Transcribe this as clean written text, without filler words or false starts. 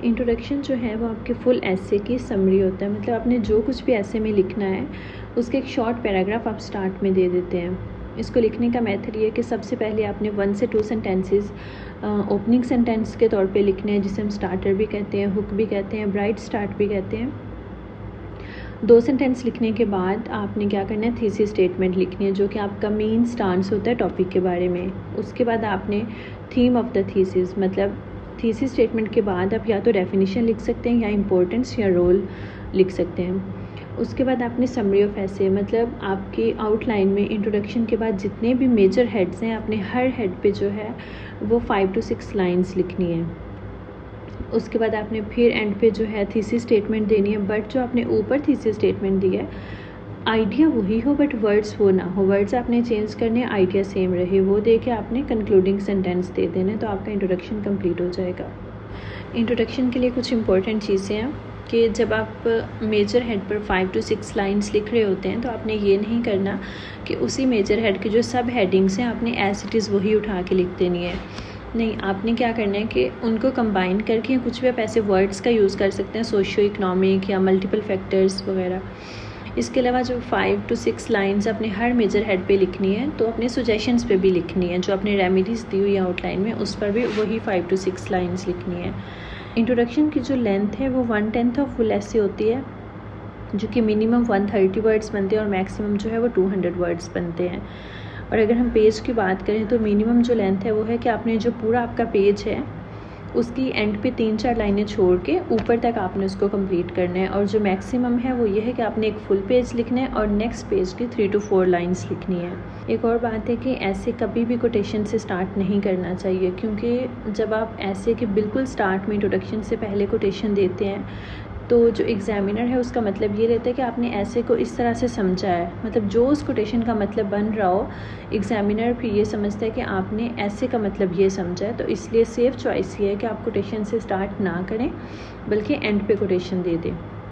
Introduction जो है वो आपके फुल ऐसे की समरी होता है, मतलब आपने जो कुछ भी ऐसे में लिखना है उसके एक शॉर्ट पैराग्राफ आप स्टार्ट में दे देते हैं। इसको लिखने का मेथड ये है कि सबसे पहले आपने 1 से 2 सेंटेंसेस ओपनिंग सेंटेंस के तौर पे लिखने हैं, जिसे हम स्टार्टर भी कहते हैं, हुक भी कहते हैं, ब्राइट स्टार्ट भी कहते हैं। 2 सेंटेंस लिखने के बाद आपने क्या करना है, थीसिस स्टेटमेंट लिखनी है, जो कि आपका मेन स्टांस होता है टॉपिक के बारे में। उसके बाद आपने थीम ऑफ द थीसिस, मतलब थीसिस स्टेटमेंट के बाद आप या तो डेफिनेशन लिख सकते हैं या इम्पोर्टेंस या रोल लिख सकते हैं। उसके बाद आपने समरी ऑफ ऐसे, मतलब आपके आउटलाइन में इंट्रोडक्शन के बाद जितने भी मेजर हेड्स हैं, आपने हर हेड पे जो है वो 5 to 6 लाइन्स लिखनी है। उसके बाद आपने फिर एंड पे जो है थीसिस स्टेटमेंट देनी है, बट जो आपने ऊपर थीसिस स्टेटमेंट दी है आइडिया वही हो बट वर्ड्स वो ना हो, वर्ड्स आपने चेंज करने, आइडिया सेम रहे, वो दे के आपने कंक्लूडिंग सेंटेंस दे देना, तो आपका इंट्रोडक्शन कंप्लीट हो जाएगा। इंट्रोडक्शन के लिए कुछ इंपॉर्टेंट चीज़ें हैं कि जब आप मेजर हेड पर 5 to 6 लाइन्स लिख रहे होते हैं तो आपने ये नहीं करना कि उसी मेजर हेड के जो सब हेडिंग्स हैं आपने एज इट इज़ वही उठा के लिख देनी है। नहीं, आपने क्या करना है कि उनको कंबाइन करके कुछ भी आप ऐसे वर्ड्स का यूज़ कर सकते हैं, सोशियो इकोनॉमिक या मल्टीपल फैक्टर्स वगैरह। इसके अलावा जो 5 to 6 लाइन्स अपने हर मेजर हेड पे लिखनी है, तो अपने सजेशंस पे भी लिखनी है, जो आपने रेमेडीज़ दी हुई है आउटलाइन में उस पर भी वही 5 to 6 लाइन्स लिखनी है। इंट्रोडक्शन की जो लेंथ है वो 1/10 ऑफ फुल ऐसे होती है, जो कि मिनिमम 130 वर्ड्स बनते हैं और मैक्सिमम जो है वो 200 वर्ड्स बनते हैं। और अगर हम पेज की बात करें तो मिनिमम जो लेंथ है वो है कि आपने जो पूरा आपका पेज है उसकी एंड पे 3-4 लाइनें छोड़ के ऊपर तक आपने उसको कंप्लीट करना है, और जो मैक्सिमम है वो ये है कि आपने एक फुल पेज लिखना है और नेक्स्ट पेज की 3 to 4 लाइन्स लिखनी है। एक और बात है कि ऐसे कभी भी कोटेशन से स्टार्ट नहीं करना चाहिए, क्योंकि जब आप ऐसे के बिल्कुल स्टार्ट में इंट्रोडक्शन से पहले कोटेशन देते हैं तो जो एग्जामिनर है उसका मतलब ये रहता है कि आपने ऐसे को इस तरह से समझा है, मतलब जो उस कोटेशन का मतलब बन रहा हो एग्जामिनर फिर ये समझता है कि आपने ऐसे का मतलब ये समझा है। तो इसलिए सेफ चॉइस ये है कि आप कोटेशन से स्टार्ट ना करें बल्कि एंड पे कोटेशन दे दें।